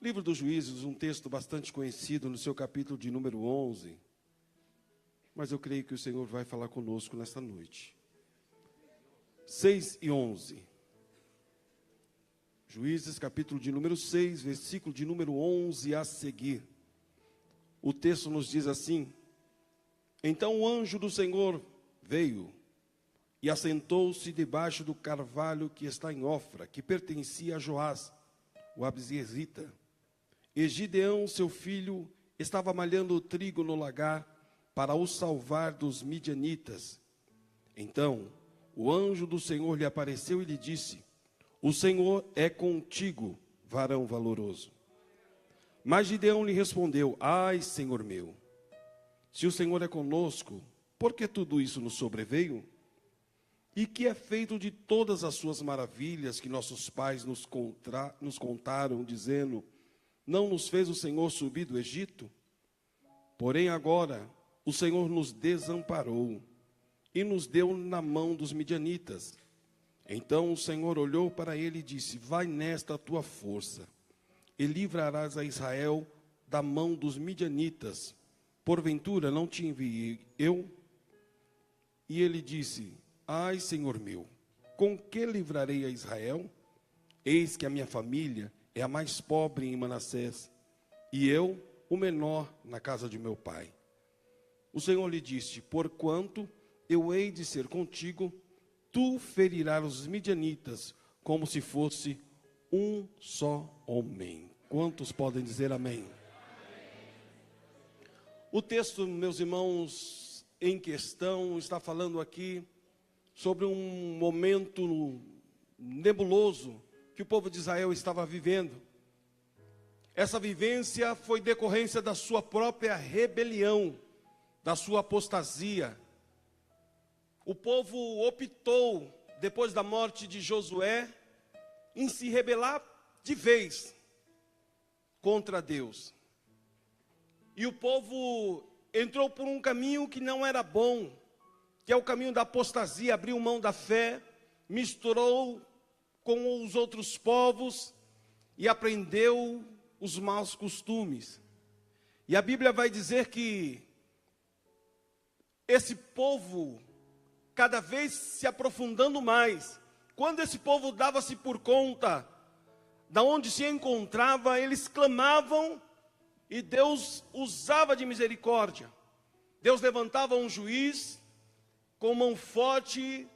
Livro dos Juízes, um texto bastante conhecido no seu capítulo de número 11. Mas eu creio que o Senhor vai falar conosco nesta noite. 6 e 11. Juízes, capítulo de número 6, versículo de número 11 a seguir. O texto nos diz assim: Então o anjo do Senhor veio e assentou-se debaixo do carvalho que está em Ofra, que pertencia a Joás, o abiezrita. E Gideão, seu filho, estava malhando o trigo no lagar para o salvar dos midianitas. Então o anjo do Senhor lhe apareceu e lhe disse: O Senhor é contigo, varão valoroso. Mas Gideão lhe respondeu: Ai, Senhor meu, se o Senhor é conosco, por que tudo isso nos sobreveio? E que é feito de todas as suas maravilhas que nossos pais nos contaram, dizendo: Não nos fez o Senhor subir do Egito? Porém agora o Senhor nos desamparou e nos deu na mão dos midianitas. Então o Senhor olhou para ele e disse: Vai nesta a tua força, e livrarás a Israel da mão dos midianitas. Porventura não te enviei eu? E ele disse: Ai, Senhor meu, com que livrarei a Israel? Eis que a minha família é a mais pobre em Manassés, e eu o menor na casa de meu pai. O Senhor lhe disse: Porquanto eu hei de ser contigo, tu ferirás os midianitas, como se fosse um só homem. Quantos podem dizer amém? O texto, meus irmãos, em questão, está falando aqui sobre um momento nebuloso que o povo de Israel estava vivendo. Essa vivência foi decorrência da sua própria rebelião, da sua apostasia. O povo optou, depois da morte de Josué, em se rebelar de vez contra Deus. E o povo entrou por um caminho que não era bom, que é o caminho da apostasia, abriu mão da fé, misturou com os outros povos e aprendeu os maus costumes. E a Bíblia vai dizer que esse povo, cada vez se aprofundando mais, quando esse povo dava-se por conta da onde se encontrava, eles clamavam e Deus usava de misericórdia. Deus levantava um juiz com mão forte,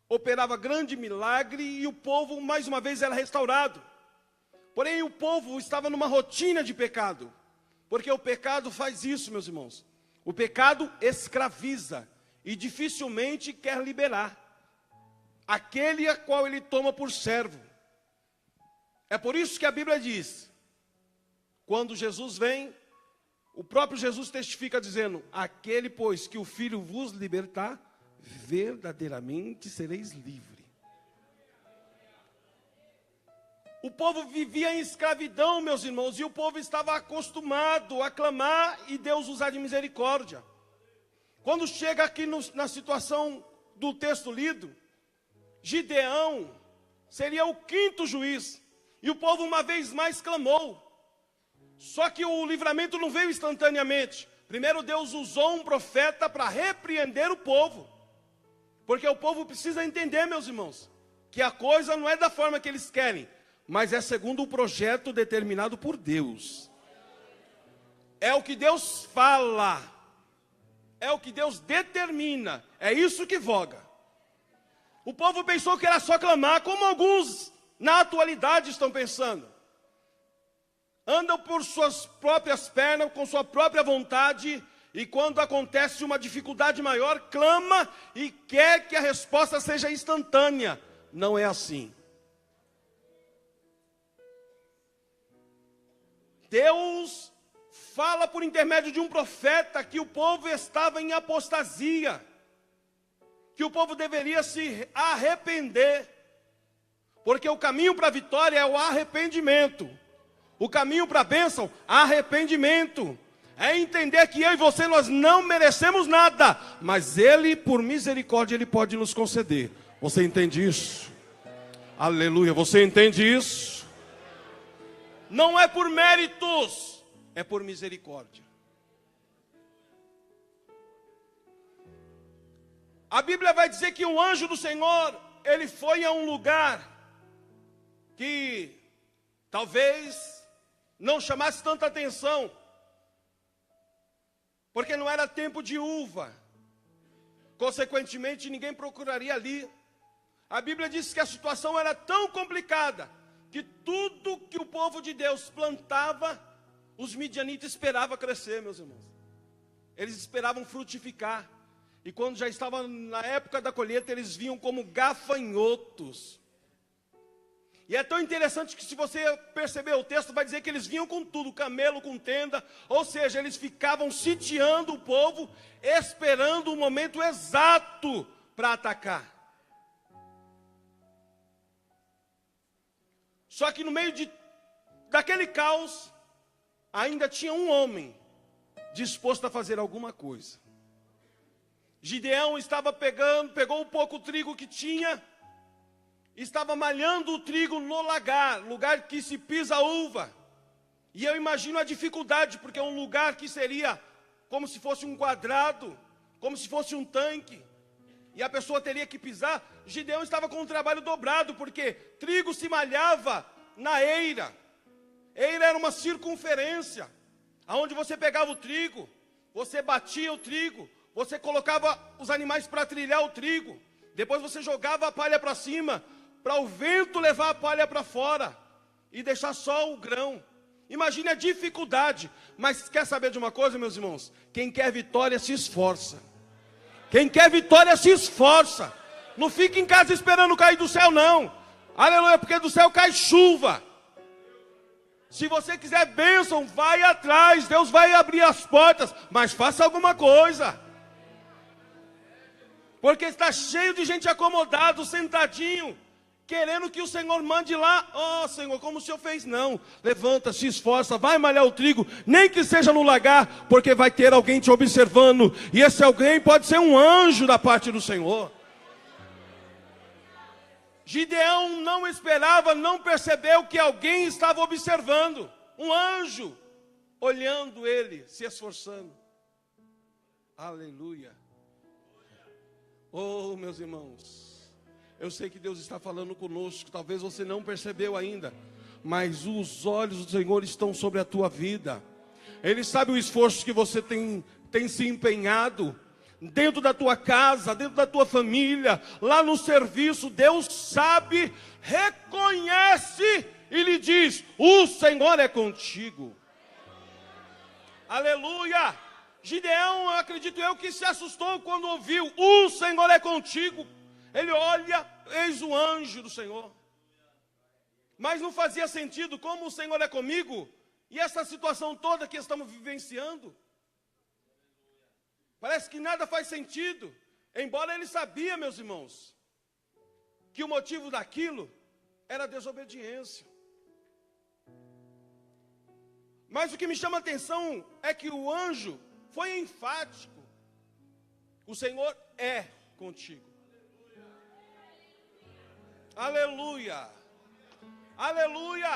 operava grande milagre e o povo mais uma vez era restaurado. Porém o povo estava numa rotina de pecado, porque o pecado faz isso, meus irmãos. O pecado escraviza e dificilmente quer liberar aquele a qual ele toma por servo. É por isso que a Bíblia diz, quando Jesus vem, o próprio Jesus testifica dizendo: Aquele, pois, que o Filho vos libertar, verdadeiramente sereis livres. O povo vivia em escravidão, meus irmãos, e o povo estava acostumado a clamar e Deus usar de misericórdia. Quando chega aqui na situação do texto lido, Gideão seria o quinto juiz, e o povo uma vez mais clamou. Só que o livramento não veio instantaneamente. Primeiro Deus usou um profeta para repreender o povo. Porque o povo precisa entender, meus irmãos, que a coisa não é da forma que eles querem, mas é segundo o projeto determinado por Deus. É o que Deus fala, é o que Deus determina, é isso que voga. O povo pensou que era só clamar, como alguns na atualidade estão pensando. Andam por suas próprias pernas, com sua própria vontade, e quando acontece uma dificuldade maior, clama e quer que a resposta seja instantânea. Não é assim. Deus fala por intermédio de um profeta que o povo estava em apostasia, que o povo deveria se arrepender, porque o caminho para a vitória é o arrependimento. O caminho para a bênção, arrependimento. É entender que eu e você, nós não merecemos nada, mas Ele, por misericórdia, Ele pode nos conceder. Você entende isso? Aleluia, você entende isso? não é por méritos, é por misericórdia. A Bíblia vai dizer que o anjo do Senhor, ele foi a um lugar que talvez não chamasse tanta atenção, porque não era tempo de uva, consequentemente ninguém procuraria ali. A Bíblia diz que a situação era tão complicada, que tudo que o povo de Deus plantava, os midianitas esperavam crescer, meus irmãos. Eles esperavam frutificar. E quando já estava na época da colheita, eles vinham como gafanhotos. E é tão interessante que, se você perceber o texto, vai dizer que eles vinham com tudo, camelo com tenda, ou seja, eles ficavam sitiando o povo, esperando o momento exato para atacar. Só que no meio daquele caos, ainda tinha um homem disposto a fazer alguma coisa. Gideão pegou o pouco trigo que tinha, estava malhando o trigo no lugar que se pisa a uva. E eu imagino a dificuldade, porque é um lugar que seria como se fosse um quadrado, como se fosse um tanque, e a pessoa teria que pisar. Gideão estava com um trabalho dobrado, porque trigo se malhava na eira. Eira era uma circunferência, aonde você pegava o trigo, você batia o trigo, você colocava os animais para trilhar o trigo, depois você jogava a palha para cima, para o vento levar a palha para fora e deixar só o grão. Imagine a dificuldade. Mas quer saber de uma coisa, meus irmãos? Quem quer vitória se esforça. Quem quer vitória se esforça. Não fica em casa esperando cair do céu, não. Aleluia, porque do céu cai chuva. Se você quiser bênção, vai atrás. Deus vai abrir as portas, mas faça alguma coisa. Porque está cheio de gente acomodado, sentadinho, querendo que o Senhor mande lá. Oh, Senhor, como o Senhor fez? Não. Levanta, se esforça, vai malhar o trigo, nem que seja no lagar, porque vai ter alguém te observando. E esse alguém pode ser um anjo da parte do Senhor. Gideão não esperava, não percebeu que alguém estava observando. Um anjo, olhando ele, se esforçando. Aleluia. Oh, meus irmãos, eu sei que Deus está falando conosco, talvez você não percebeu ainda, mas os olhos do Senhor estão sobre a tua vida. Ele sabe o esforço que você tem se empenhado, dentro da tua casa, dentro da tua família, lá no serviço. Deus sabe, reconhece e lhe diz: o Senhor é contigo. Aleluia. Gideão, acredito eu, que se assustou quando ouviu: o Senhor é contigo. Ele olha, eis o anjo do Senhor. Mas não fazia sentido, como o Senhor é comigo, e essa situação toda que estamos vivenciando. Parece que nada faz sentido. Embora ele sabia, meus irmãos, que o motivo daquilo era desobediência. Mas o que me chama a atenção é que o anjo foi enfático: o Senhor é contigo. Aleluia. Aleluia.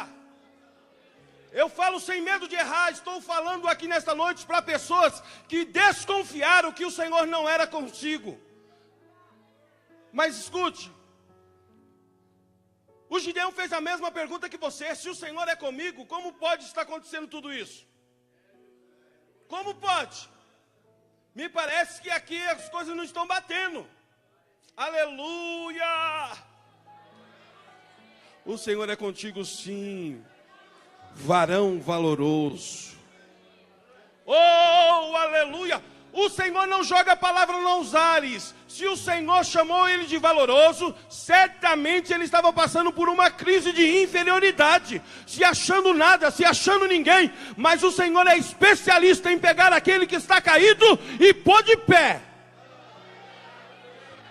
Eu falo sem medo de errar. Estou falando aqui nesta noite para pessoas que desconfiaram que o Senhor não era consigo. Mas escute, o Gideão fez a mesma pergunta que você: se o Senhor é comigo, como pode estar acontecendo tudo isso? Como pode? Me parece que aqui as coisas não estão batendo. Aleluia! O Senhor é contigo, sim, varão valoroso. Oh, aleluia! O Senhor não joga a palavra nos ares. Se o Senhor chamou ele de valoroso, certamente ele estava passando por uma crise de inferioridade, se achando nada, se achando ninguém. Mas o Senhor é especialista em pegar aquele que está caído e pôr de pé.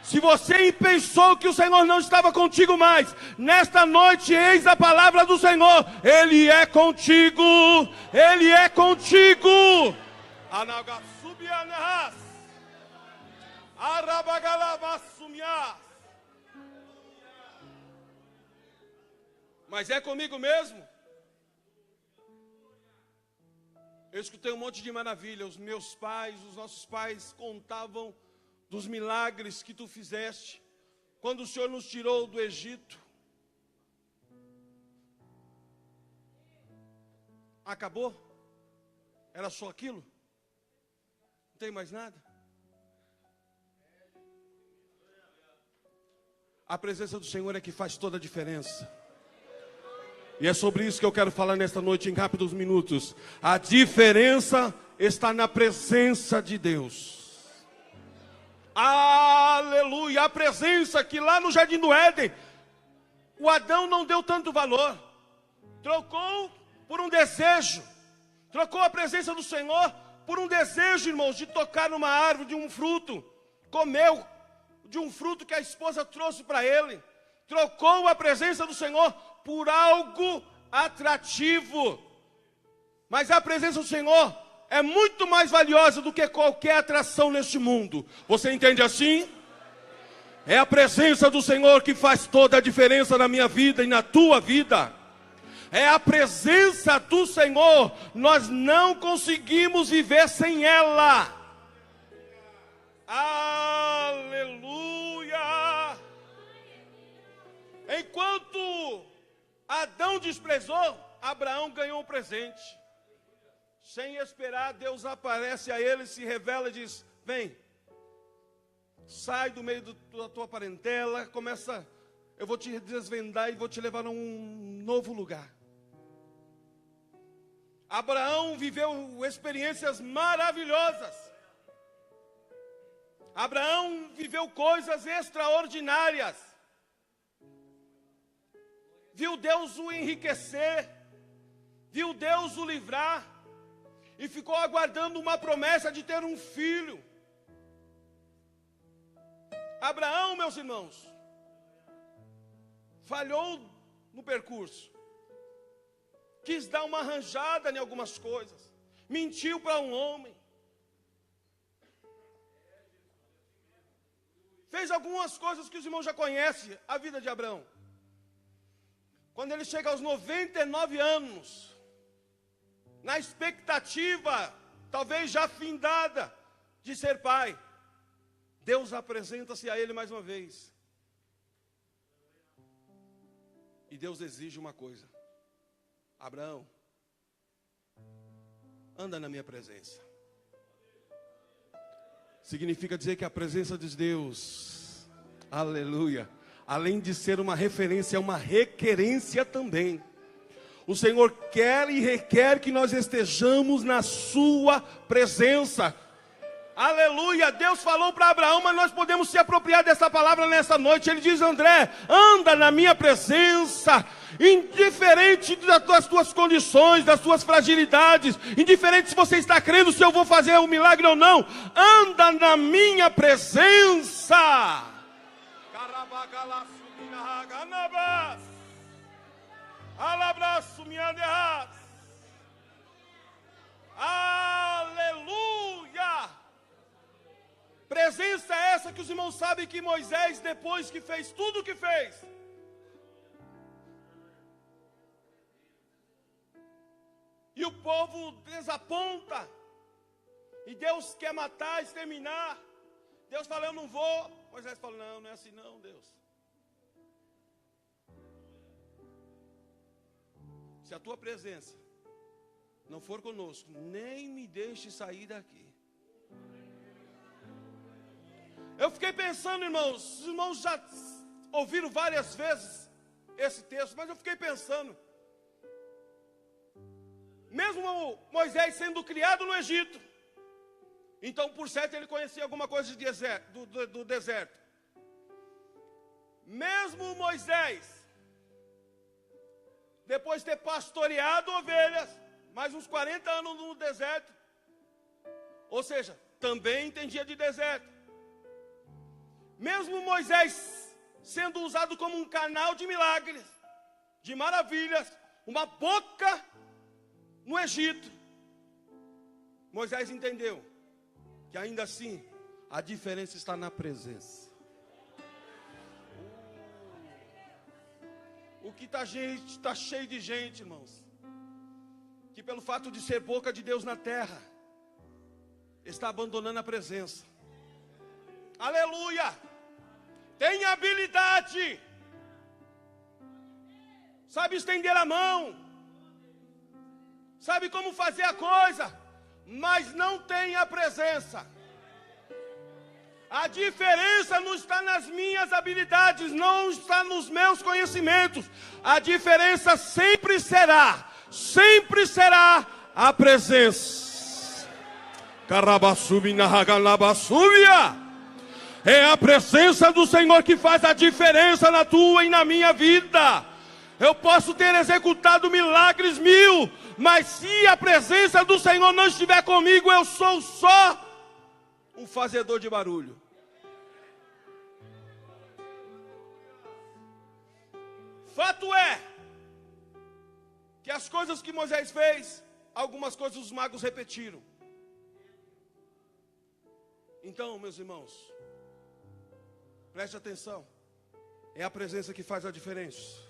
Se você pensou que o Senhor não estava contigo mais, nesta noite, eis a palavra do Senhor: Ele é contigo, Ele é contigo. Mas é comigo mesmo? Eu escutei um monte de maravilha. Os meus pais, os nossos pais contavam dos milagres que tu fizeste quando o Senhor nos tirou do Egito. Acabou? Era só aquilo? Não tem mais nada? A presença do Senhor é que faz toda a diferença. E é sobre isso que eu quero falar nesta noite em rápidos minutos. A diferença está na presença de Deus. Aleluia! A presença que lá no Jardim do Éden, o Adão não deu tanto valor. Trocou por um desejo. Trocou a presença do Senhor por um desejo, irmãos, de tocar numa árvore, de um fruto. Comeu de um fruto que a esposa trouxe para ele. Trocou a presença do Senhor por algo atrativo. Mas a presença do Senhor é muito mais valiosa do que qualquer atração neste mundo. Você entende assim? É a presença do Senhor que faz toda a diferença na minha vida e na tua vida. É a presença do Senhor. Nós não conseguimos viver sem ela. Aleluia! Enquanto Adão desprezou, Abraão ganhou um presente. Sem esperar, Deus aparece a ele, se revela e diz: vem, sai do meio da tua parentela, eu vou te desvendar e vou te levar a um novo lugar. Abraão viveu experiências maravilhosas. Abraão viveu coisas extraordinárias. Viu Deus o enriquecer, viu Deus o livrar, e ficou aguardando uma promessa de ter um filho. Abraão, meus irmãos, falhou no percurso, quis dar uma arranjada em algumas coisas, mentiu para um homem, fez algumas coisas que os irmãos já conhecem, a vida de Abraão. Quando ele chega aos 99 anos, na expectativa, talvez já findada, de ser pai, Deus apresenta-se a ele mais uma vez. E Deus exige uma coisa: Abraão, anda na minha presença. Significa dizer que a presença de Deus, aleluia, além de ser uma referência, é uma requerência também. O Senhor quer e requer que nós estejamos na sua presença. Aleluia, Deus falou para Abraão, mas nós podemos se apropriar dessa palavra nessa noite. Ele diz: André, anda na minha presença, indiferente das tuas condições, das tuas fragilidades, indiferente se você está crendo se eu vou fazer um milagre ou não, anda na minha presença. Aleluia! Presença é essa que os irmãos sabem que Moisés, depois que fez tudo o que fez, e o povo desaponta, e Deus quer matar, exterminar, Deus fala: eu não vou. Moisés fala: não, não é assim não, Deus. Se a tua presença não for conosco, nem me deixe sair daqui. Eu fiquei pensando, irmãos, os irmãos já ouviram várias vezes esse texto, mas eu fiquei pensando, mesmo Moisés sendo criado no Egito, então por certo ele conhecia alguma coisa do deserto. Mesmo Moisés, depois de ter pastoreado ovelhas, mais uns 40 anos no deserto, ou seja, também entendia de deserto. Mesmo Moisés sendo usado como um canal de milagres, de maravilhas, uma boca no Egito, Moisés entendeu que ainda assim a diferença está na presença. O que está cheio de gente, irmãos, que pelo fato de ser boca de Deus na terra, está abandonando a presença. Aleluia! Tem habilidade, sabe estender a mão, sabe como fazer a coisa, mas não tem a presença. A diferença não está nas minhas habilidades, não está nos meus conhecimentos. A diferença sempre será a presença. É a presença do Senhor que faz a diferença na tua e na minha vida. Eu posso ter executado milagres 1000, mas se a presença do Senhor não estiver comigo, eu sou só um fazedor de barulho. Fato é que as coisas que Moisés fez, algumas coisas os magos repetiram. Então, meus irmãos, preste atenção. É a presença que faz a diferença.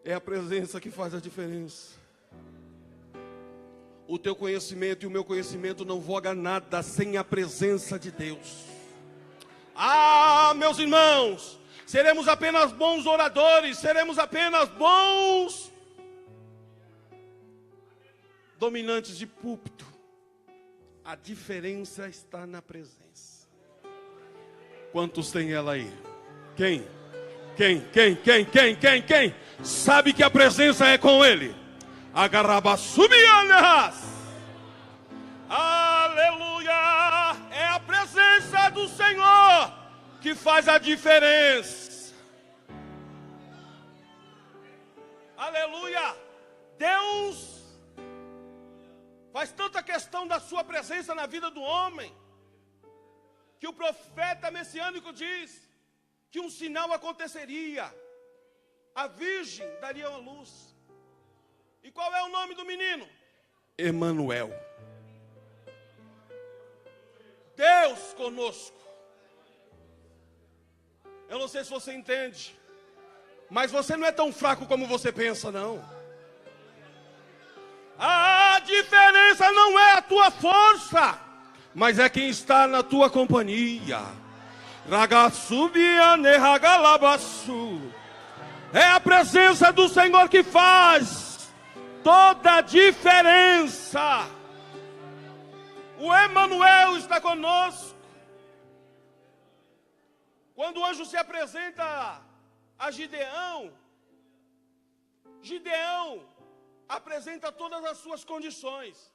É a presença que faz a diferença. O teu conhecimento e o meu conhecimento não voga nada sem a presença de Deus. Ah, meus irmãos, seremos apenas bons oradores, seremos apenas bons dominantes de púlpito. A diferença está na presença. Quantos tem ela aí? Quem? Sabe que a presença é com ele. Agarrabassubianas. Aleluia! É a presença do Senhor que faz a diferença. Aleluia! Deus faz tanta questão da sua presença na vida do homem, que o profeta messiânico diz que um sinal aconteceria. A virgem daria uma luz. E qual é o nome do menino? Emanuel. Deus conosco. Eu não sei se você entende, mas você não é tão fraco como você pensa, não. A diferença não é a tua força, mas é quem está na tua companhia. É a presença do Senhor que faz toda a diferença. O Emanuel está conosco. Quando o anjo se apresenta a Gideão, Gideão apresenta todas as suas condições,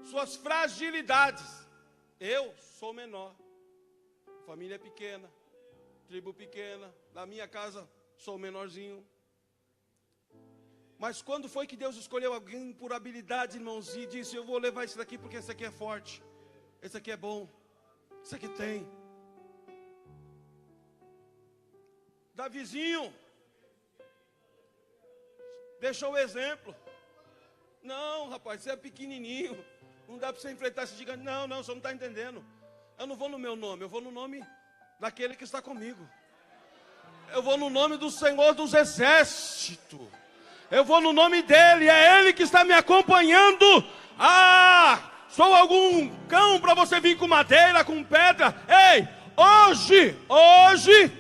suas fragilidades. Eu sou menor, família pequena, tribo pequena, na minha casa sou menorzinho. Mas quando foi que Deus escolheu alguém por habilidade, irmãos, e disse: eu vou levar esse daqui porque esse aqui é forte, esse aqui é bom, esse aqui tem. Davizinho deixou o exemplo. Não, rapaz, você é pequenininho, não dá para você enfrentar esse gigante. Não, você não está entendendo. Eu não vou no meu nome, eu vou no nome daquele que está comigo. Eu vou no nome do Senhor dos Exércitos. Eu vou no nome dele, é ele que está me acompanhando. Ah, sou algum cão para você vir com madeira, com pedra? Ei, hoje,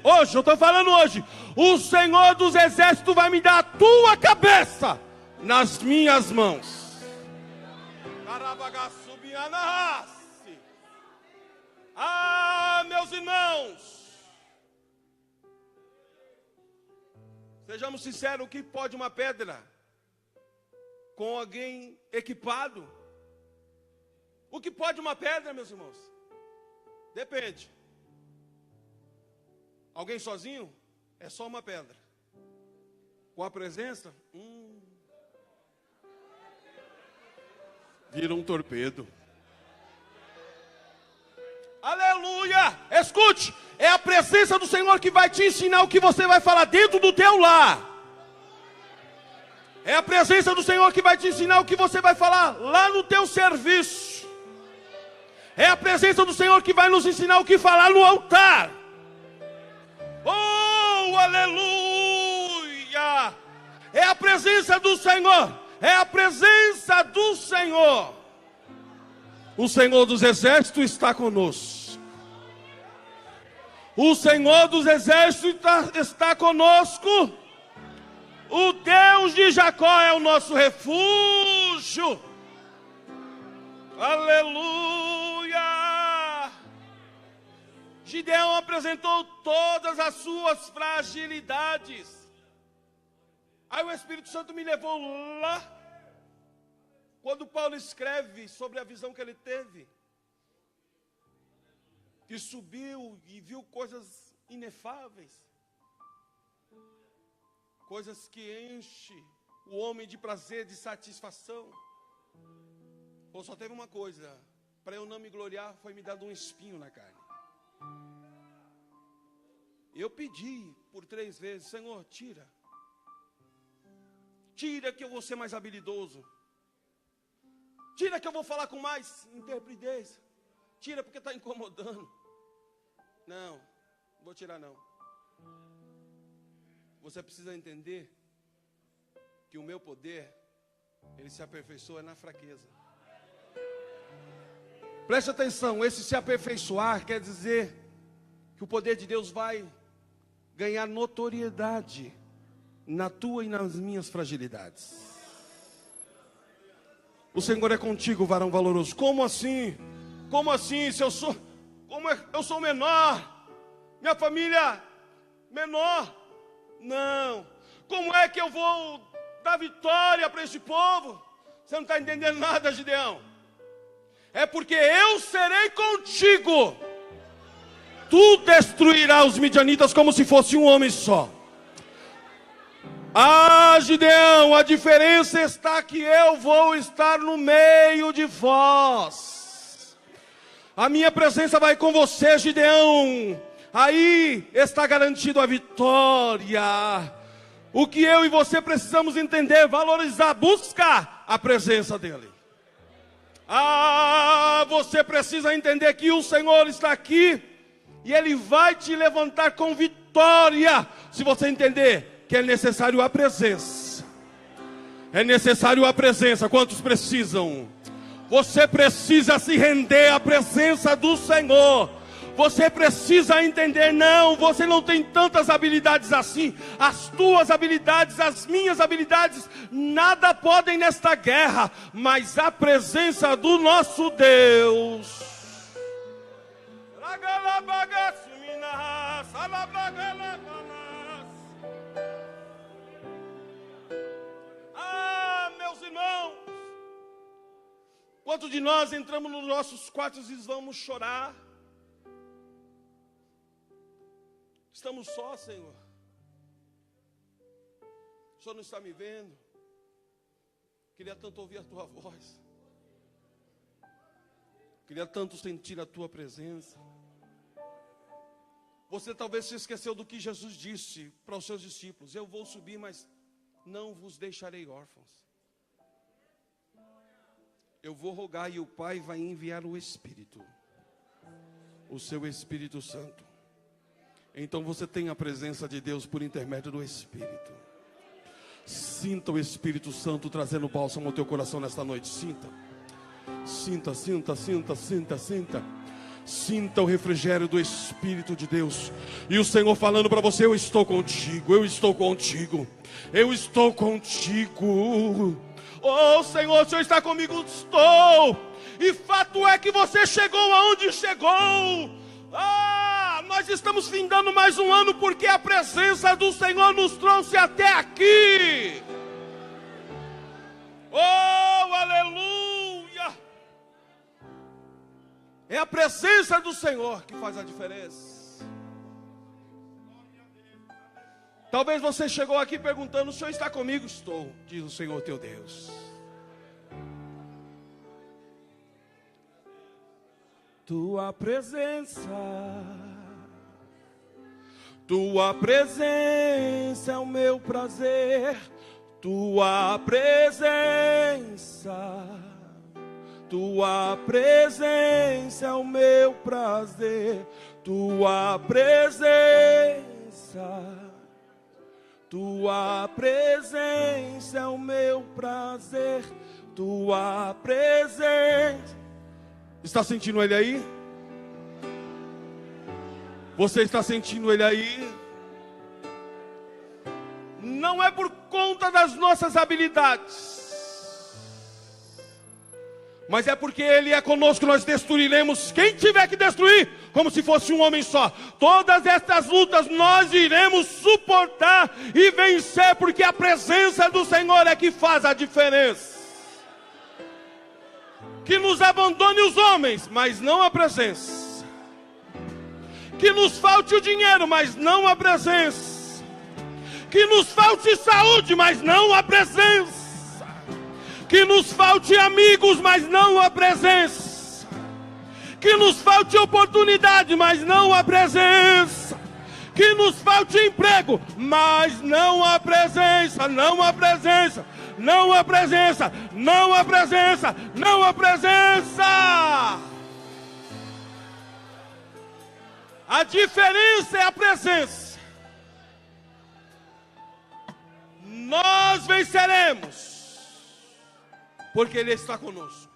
eu estou falando hoje, o Senhor dos Exércitos vai me dar a tua cabeça nas minhas mãos. Ah, meus irmãos, sejamos sinceros, o que pode uma pedra com alguém equipado? O que pode uma pedra, meus irmãos? Depende. Alguém sozinho é só uma pedra. Com a presença, vira um torpedo. Aleluia! Escute, é a presença do Senhor que vai te ensinar o que você vai falar dentro do teu lar. É a presença do Senhor que vai te ensinar o que você vai falar lá no teu serviço. É a presença do Senhor que vai nos ensinar o que falar no altar. Oh, aleluia! É a presença do Senhor é a presença do Senhor. O Senhor dos exércitos está conosco. O Senhor dos exércitos está conosco. O Deus de Jacó é o nosso refúgio. Aleluia! Gideão apresentou todas as suas fragilidades. Aí o Espírito Santo me levou lá, quando Paulo escreve sobre a visão que ele teve, que subiu e viu coisas inefáveis, coisas que enchem o homem de prazer, de satisfação. Ou só teve uma coisa: para eu não me gloriar, foi me dado um espinho na carne. Eu pedi por 3 vezes: Senhor, tira que eu vou ser mais habilidoso, tira que eu vou falar com mais interpretez, tira porque está incomodando. Não vou tirar não. Você precisa entender que o meu poder, ele se aperfeiçoa na fraqueza. Preste atenção, esse se aperfeiçoar quer dizer que o poder de Deus vai ganhar notoriedade na tua e nas minhas fragilidades. O Senhor é contigo, varão valoroso. Como assim? Como assim? Se eu sou, eu sou menor, minha família menor. Não. Como é que eu vou dar vitória para esse povo? Você não está entendendo nada, Gideão. É porque eu serei contigo. Tu destruirás os midianitas como se fosse um homem só. Ah, Gideão, a diferença está que eu vou estar no meio de vós. A minha presença vai com você, Gideão. Aí está garantido a vitória. O que eu e você precisamos entender, valorizar, buscar a presença dele. Ah, você precisa entender que o Senhor está aqui e ele vai te levantar com vitória, se você entender que é necessário a presença. É necessário a presença. Quantos precisam? Você precisa se render à presença do Senhor. Você precisa entender, não, você não tem tantas habilidades assim. As tuas habilidades, as minhas habilidades, nada podem nesta guerra, mas a presença do nosso Deus. Ah, meus irmãos, quantos de nós entramos nos nossos quartos e vamos chorar? Estamos só, Senhor. O Senhor não está me vendo. Queria tanto ouvir a tua voz. Queria tanto sentir a tua presença. Você talvez se esqueceu do que Jesus disse para os seus discípulos: eu vou subir, mas não vos deixarei órfãos. Eu vou rogar e o Pai vai enviar o Espírito, o seu Espírito Santo. Então você tem a presença de Deus por intermédio do Espírito. Sinta o Espírito Santo trazendo bálsamo ao teu coração nesta noite. Sinta. Sinta, sinta, sinta, sinta, sinta. Sinta o refrigério do Espírito de Deus. E o Senhor falando para você: eu estou contigo, eu estou contigo, eu estou contigo. Oh Senhor, o Senhor está comigo? Estou. E fato é que você chegou aonde chegou. Nós estamos findando mais um ano porque a presença do Senhor nos trouxe até aqui. Oh, aleluia! É a presença do Senhor que faz a diferença. Talvez você chegou aqui perguntando: o Senhor está comigo? Estou, diz o Senhor teu Deus. Tua presença é o meu prazer. Tua presença é o meu prazer. Tua presença Tua presença é o meu prazer. Tua presença. Está sentindo Ele aí? Você está sentindo Ele aí? Não é por conta das nossas habilidades, mas é porque Ele é conosco. Nós destruiremos quem tiver que destruir, como se fosse um homem só. Todas estas lutas nós iremos suportar e vencer, porque a presença do Senhor é que faz a diferença. Que nos abandone os homens, mas não a presença. Que nos falte o dinheiro, mas não a presença. Que nos falte saúde, mas não a presença. Que nos falte amigos, mas não a presença. Que nos falte oportunidade, mas não a presença. Que nos falte emprego, mas não a presença, não a presença, não a presença, não a presença, não a presença. A diferença é a presença. Nós venceremos, porque Ele está conosco.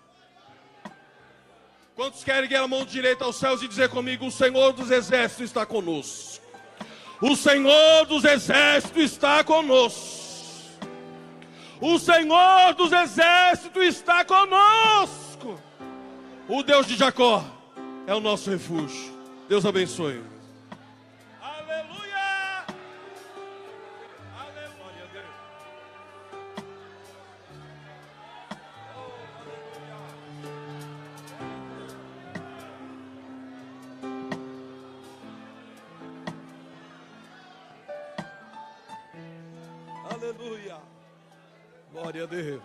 Quantos querem erguer a mão direita aos céus e dizer comigo: o Senhor dos Exércitos está conosco. O Senhor dos Exércitos está conosco. O Senhor dos Exércitos está conosco. O Deus de Jacó é o nosso refúgio. Deus abençoe. Aleluia! Aleluia, Deus. Aleluia. Glória a Deus.